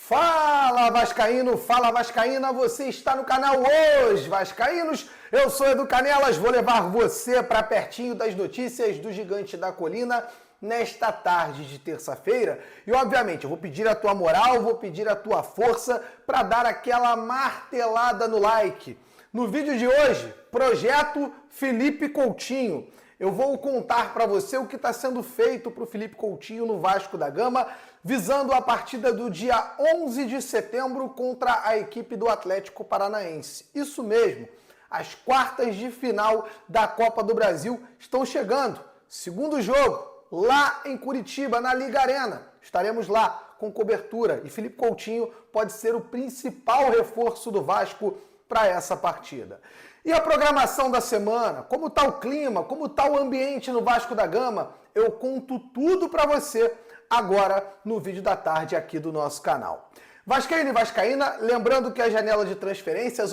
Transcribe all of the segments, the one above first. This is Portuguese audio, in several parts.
Fala Vascaíno, fala Vascaína, você está no canal Hoje Vascaínos, eu sou Edu Canelas, vou levar você para pertinho das notícias do Gigante da Colina nesta tarde de terça-feira e obviamente eu vou pedir a tua moral, vou pedir a tua força para dar aquela martelada no like. No vídeo de hoje, Projeto Felipe Coutinho. Eu vou contar para você o que está sendo feito para o Felipe Coutinho no Vasco da Gama, visando a partida do dia 11 de setembro contra a equipe do Atlético Paranaense. Isso mesmo, as quartas de final da Copa do Brasil estão chegando. Segundo jogo, lá em Curitiba, na Liga Arena. Estaremos lá com cobertura e Felipe Coutinho pode ser o principal reforço do Vasco para essa partida. E a programação da semana, como está o clima, como está o ambiente no Vasco da Gama, eu conto tudo para você agora no vídeo da tarde aqui do nosso canal. Vascaíno e Vascaína, lembrando que a janela de transferências,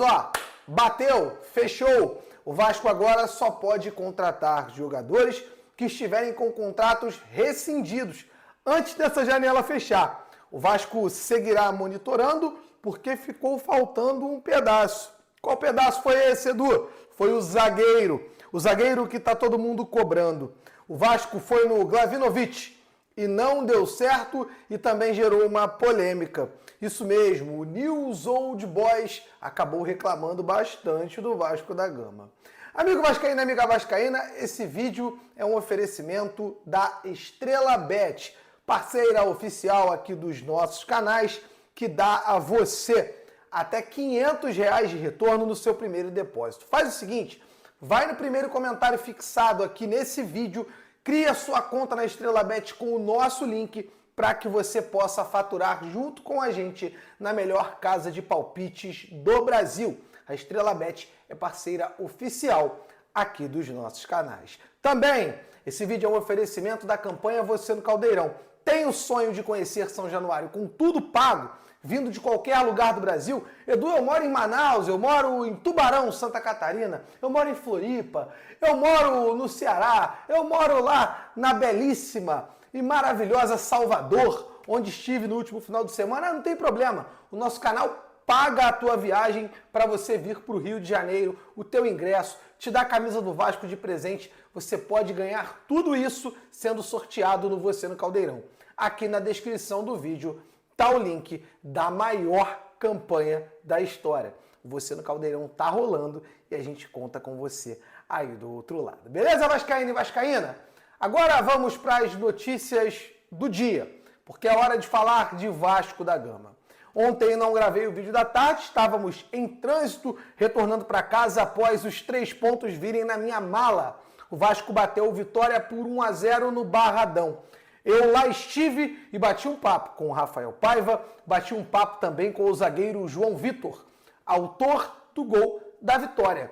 bateu, fechou. O Vasco agora só pode contratar jogadores que estiverem com contratos rescindidos antes dessa janela fechar. O Vasco seguirá monitorando porque ficou faltando um pedaço. Qual pedaço foi esse, Edu? Foi o zagueiro que está todo mundo cobrando. O Vasco foi no Glavinovic e não deu certo e também gerou uma polêmica. Isso mesmo, o News Old Boys acabou reclamando bastante do Vasco da Gama. Amigo Vascaína, amiga Vascaína, esse vídeo é um oferecimento da Estrela Bet, parceira oficial aqui dos nossos canais, que dá a você até R$500 de retorno no seu primeiro depósito. Faz o seguinte, vai no primeiro comentário fixado aqui nesse vídeo, cria sua conta na Estrela Bet com o nosso link para que você possa faturar junto com a gente na melhor casa de palpites do Brasil. A Estrela Bet é parceira oficial aqui dos nossos canais. Também, esse vídeo é um oferecimento da campanha Você no Caldeirão. Tem o sonho de conhecer São Januário com tudo pago, vindo de qualquer lugar do Brasil? Edu, eu moro em Manaus, eu moro em Tubarão, Santa Catarina, eu moro em Floripa, eu moro no Ceará, eu moro lá na belíssima e maravilhosa Salvador, onde estive no último final de semana. Não tem problema, o nosso canal paga a tua viagem para você vir para o Rio de Janeiro, o teu ingresso, te dá a camisa do Vasco de presente, você pode ganhar tudo isso sendo sorteado no Você no Caldeirão. Aqui na descrição do vídeo tá o link da maior campanha da história. O Você no Caldeirão tá rolando e a gente conta com você aí do outro lado. Beleza, Vascaína e Vascaína? Agora vamos para as notícias do dia, porque é hora de falar de Vasco da Gama. Ontem não gravei o vídeo da tarde, estávamos em trânsito, retornando para casa após os 3 pontos virem na minha mala. O Vasco bateu Vitória por 1-0 no Barradão. Eu lá estive e bati um papo com o Rafael Paiva, bati um papo também com o zagueiro João Vitor, autor do gol da vitória.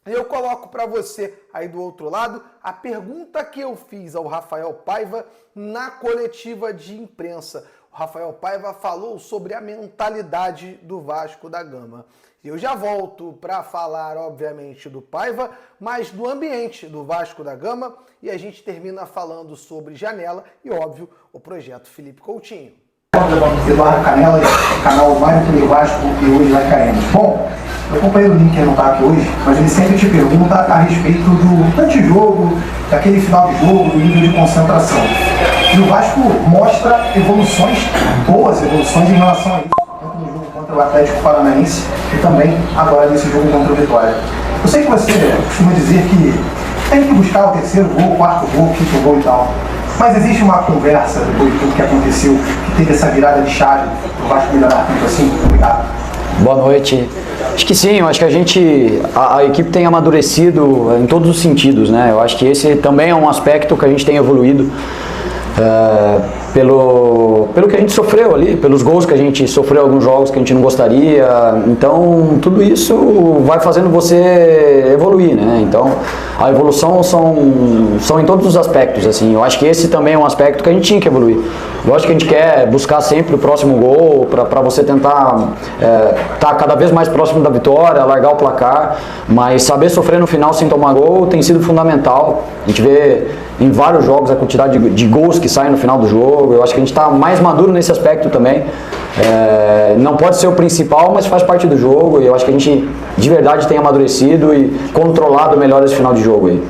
Eu coloco para você aí do outro lado a pergunta que eu fiz ao Rafael Paiva na coletiva de imprensa. O Rafael Paiva falou sobre a mentalidade do Vasco da Gama. Eu já volto para falar, obviamente, do Paiva, mas do ambiente do Vasco da Gama, e a gente termina falando sobre janela e, óbvio, o projeto Felipe Coutinho. Eduardo Canelas, canal Mais do que Vasco e Hoje Vascaínos. Bom, meu companheiro Link não está aqui hoje, mas ele sempre te pergunta a respeito do antijogo, daquele final de jogo, do nível de concentração. E o Vasco mostra evoluções, boas evoluções em relação a isso, tanto no jogo contra o Atlético Paranaense e também agora nesse jogo contra o Vitória. Eu sei que você costuma dizer que tem que buscar o terceiro gol, o quarto gol, o quinto gol e tal. Mas existe uma conversa depois de tudo que aconteceu, que teve essa virada de chave, o Vasco melhorar tanto assim? Obrigado. Boa noite. Acho que sim, eu acho que a equipe tem amadurecido em todos os sentidos, né? Eu acho que esse também é um aspecto que a gente tem evoluído. Pelo que a gente sofreu ali, pelos gols que a gente sofreu em alguns jogos que a gente não gostaria, então tudo isso vai fazendo você evoluir, né? Então a evolução são em todos os aspectos, assim. Eu acho que esse também é um aspecto que a gente tinha que evoluir. Lógico que a gente quer buscar sempre o próximo gol para você tentar estar cada vez mais próximo da vitória, largar o placar, mas saber sofrer no final sem tomar gol tem sido fundamental. A gente vê em vários jogos a quantidade de gols que saem no final do jogo. Eu acho que a gente está mais maduro nesse aspecto também. Não pode ser o principal, mas faz parte do jogo e eu acho que a gente de verdade tem amadurecido e controlado melhor esse final de jogo aí.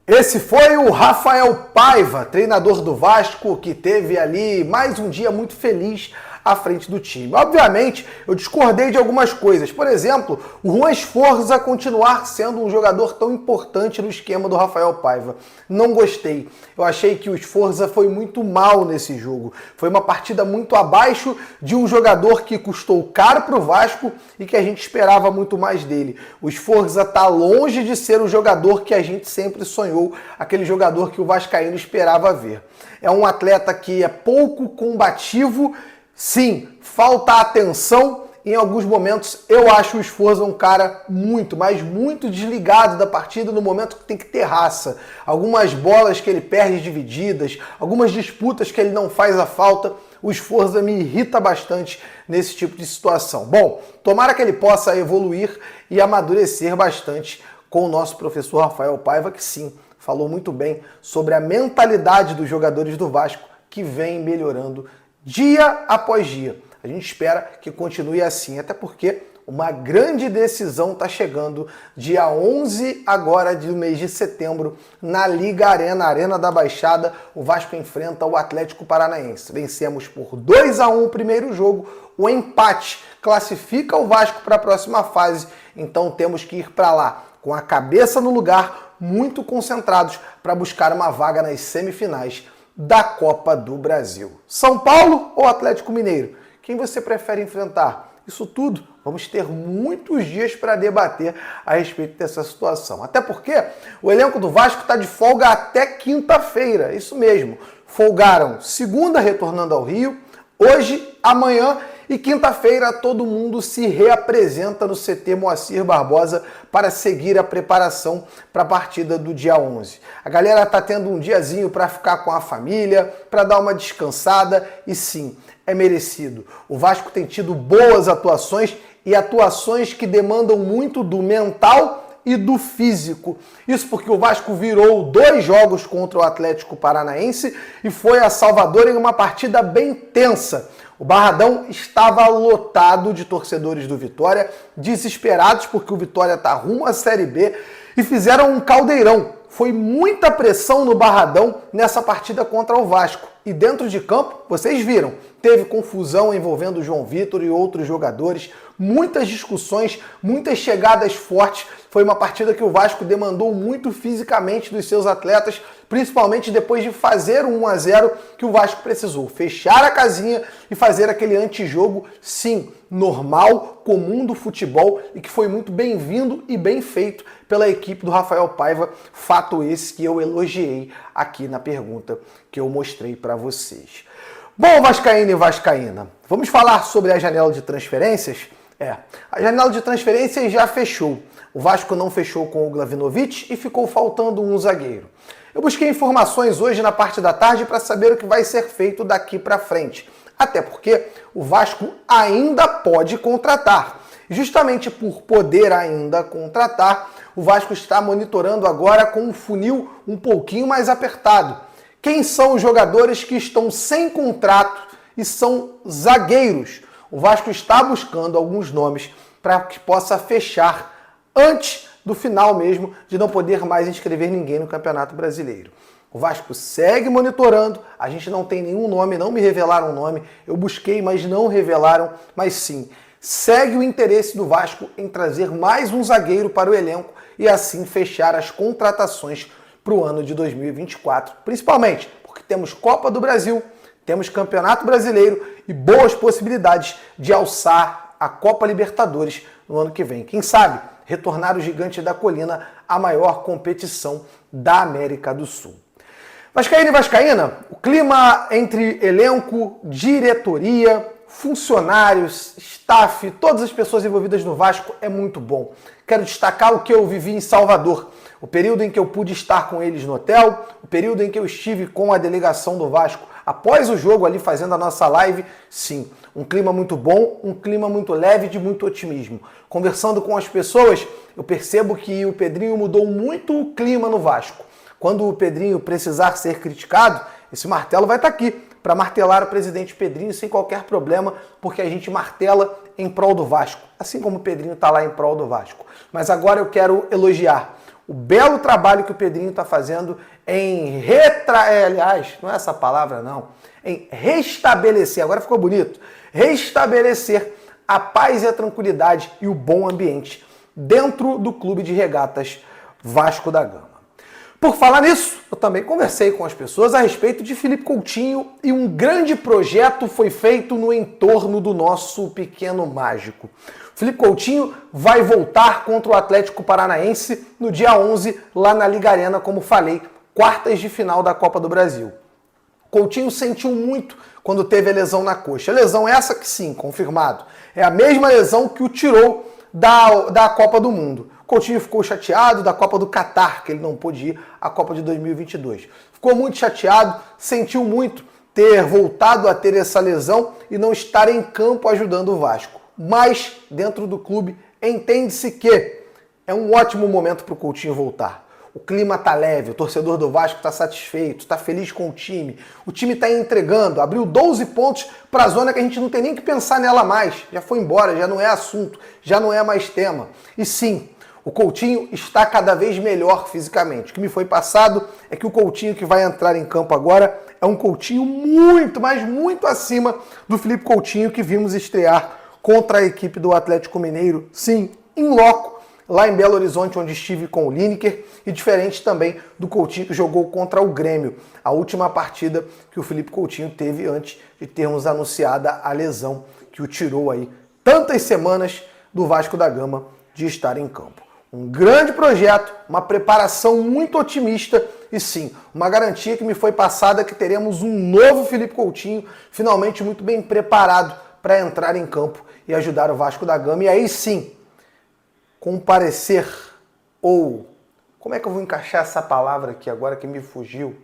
Esse foi o Rafael Paiva, treinador do Vasco, que teve ali mais um dia muito feliz à frente do time. Obviamente, eu discordei de algumas coisas. Por exemplo, o Juan Sforza continuar sendo um jogador tão importante no esquema do Rafael Paiva. Não gostei. Eu achei que o Sforza foi muito mal nesse jogo. Foi uma partida muito abaixo de um jogador que custou caro para o Vasco e que a gente esperava muito mais dele. O Sforza está longe de ser o jogador que a gente sempre sonhou, aquele jogador que o vascaíno esperava ver. É um atleta que é pouco combativo. Sim, falta atenção. Em alguns momentos eu acho o Sforza um cara muito, mas muito desligado da partida no momento que tem que ter raça. Algumas bolas que ele perde divididas, algumas disputas que ele não faz a falta, o Sforza me irrita bastante nesse tipo de situação. Bom, tomara que ele possa evoluir e amadurecer bastante com o nosso professor Rafael Paiva, que sim, falou muito bem sobre a mentalidade dos jogadores do Vasco, que vem melhorando dia após dia. A gente espera que continue assim, até porque uma grande decisão está chegando dia 11 agora do mês de setembro na Liga Arena, Arena da Baixada. O Vasco enfrenta o Atlético Paranaense. Vencemos por 2-1 o primeiro jogo. O empate classifica o Vasco para a próxima fase, então temos que ir para lá com a cabeça no lugar, muito concentrados para buscar uma vaga nas semifinais da Copa do Brasil. São Paulo ou Atlético Mineiro? Quem você prefere enfrentar? Isso tudo vamos ter muitos dias para debater a respeito dessa situação. Até porque o elenco do Vasco está de folga até quinta-feira. Isso mesmo. Folgaram segunda, retornando ao Rio. Hoje, amanhã e quinta-feira todo mundo se reapresenta no CT Moacir Barbosa para seguir a preparação para a partida do dia 11. A galera tá tendo um diazinho para ficar com a família, para dar uma descansada e sim, é merecido. O Vasco tem tido boas atuações e atuações que demandam muito do mental e do físico. Isso porque o Vasco virou 2 jogos contra o Atlético Paranaense e foi a Salvador em uma partida bem tensa. O Barradão estava lotado de torcedores do Vitória, desesperados porque o Vitória está rumo à Série B e fizeram um caldeirão. Foi muita pressão no Barradão nessa partida contra o Vasco. E dentro de campo, vocês viram, teve confusão envolvendo o João Vitor e outros jogadores, muitas discussões, muitas chegadas fortes. Foi uma partida que o Vasco demandou muito fisicamente dos seus atletas, principalmente depois de fazer um 1-0, que o Vasco precisou fechar a casinha e fazer aquele antijogo, sim, normal, comum do futebol e que foi muito bem-vindo e bem feito pela equipe do Rafael Paiva, fato esse que eu elogiei aqui na pergunta que eu mostrei para vocês. Bom, vascaíno e vascaína, vamos falar sobre a janela de transferências? A janela de transferências já fechou. O Vasco não fechou com o Glavinovic e ficou faltando um zagueiro. Eu busquei informações hoje na parte da tarde para saber o que vai ser feito daqui para frente. Até porque o Vasco ainda pode contratar. Justamente por poder ainda contratar, o Vasco está monitorando agora com um funil um pouquinho mais apertado. Quem são os jogadores que estão sem contrato e são zagueiros? O Vasco está buscando alguns nomes para que possa fechar antes do final mesmo, de não poder mais inscrever ninguém no Campeonato Brasileiro. O Vasco segue monitorando, a gente não tem nenhum nome, não me revelaram o nome, eu busquei, mas não revelaram, mas sim, segue o interesse do Vasco em trazer mais um zagueiro para o elenco e assim fechar as contratações para o ano de 2024, principalmente porque temos Copa do Brasil, temos Campeonato Brasileiro e boas possibilidades de alçar a Copa Libertadores no ano que vem. Quem sabe retornar o Gigante da Colina à maior competição da América do Sul. Vascaíno e vascaína, o clima entre elenco, diretoria, funcionários, staff, todas as pessoas envolvidas no Vasco é muito bom. Quero destacar o que eu vivi em Salvador, o período em que eu pude estar com eles no hotel, o período em que eu estive com a delegação do Vasco após o jogo ali fazendo a nossa live. Sim, um clima muito bom, um clima muito leve, de muito otimismo. Conversando com as pessoas, eu percebo que o Pedrinho mudou muito o clima no Vasco. Quando o Pedrinho precisar ser criticado, esse martelo vai estar aqui para martelar o presidente Pedrinho sem qualquer problema, porque a gente martela em prol do Vasco, assim como o Pedrinho está lá em prol do Vasco. Mas agora eu quero elogiar o belo trabalho que o Pedrinho está fazendo em aliás, não é essa palavra não, em restabelecer, agora ficou bonito, restabelecer a paz e a tranquilidade e o bom ambiente dentro do Clube de Regatas Vasco da Gama. Por falar nisso, eu também conversei com as pessoas a respeito de Felipe Coutinho e um grande projeto foi feito no entorno do nosso pequeno mágico. Felipe Coutinho vai voltar contra o Atlético Paranaense no dia 11, lá na Liga Arena, como falei, quartas de final da Copa do Brasil. Coutinho sentiu muito quando teve a lesão na coxa. A lesão essa que sim, confirmado, é a mesma lesão que o tirou da Copa do Mundo. Coutinho ficou chateado da Copa do Catar, que ele não pôde ir à Copa de 2022. Ficou muito chateado, sentiu muito ter voltado a ter essa lesão e não estar em campo ajudando o Vasco. Mas, dentro do clube, entende-se que é um ótimo momento para o Coutinho voltar. O clima tá leve, o torcedor do Vasco está satisfeito, está feliz com o time está entregando, abriu 12 pontos para a zona que a gente não tem nem que pensar nela mais, já foi embora, já não é assunto, já não é mais tema. E sim, o Coutinho está cada vez melhor fisicamente. O que me foi passado é que o Coutinho que vai entrar em campo agora é um Coutinho muito, mas muito acima do Felipe Coutinho que vimos estrear contra a equipe do Atlético Mineiro, sim, em loco, lá em Belo Horizonte, onde estive com o Lineker, e diferente também do Coutinho que jogou contra o Grêmio, a última partida que o Felipe Coutinho teve antes de termos anunciada a lesão que o tirou aí tantas semanas do Vasco da Gama de estar em campo. Um grande projeto, uma preparação muito otimista e sim, uma garantia que me foi passada que teremos um novo Felipe Coutinho, finalmente muito bem preparado para entrar em campo e ajudar o Vasco da Gama. E aí sim, comparecer, ou como é que eu vou encaixar essa palavra aqui agora que me fugiu?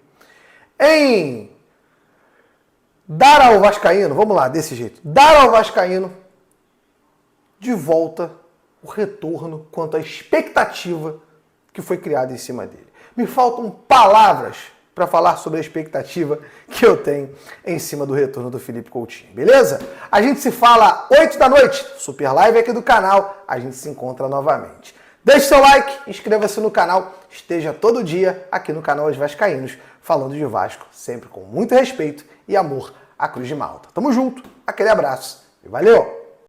Em dar ao vascaíno, vamos lá, desse jeito, dar ao vascaíno de volta o retorno quanto à expectativa que foi criada em cima dele. Me faltam palavras para falar sobre a expectativa que eu tenho em cima do retorno do Felipe Coutinho, beleza? A gente se fala 8 da noite, super live aqui do canal, a gente se encontra novamente. Deixe seu like, inscreva-se no canal, esteja todo dia aqui no canal Os Vascaínos, falando de Vasco, sempre com muito respeito e amor à Cruz de Malta. Tamo junto, aquele abraço e valeu!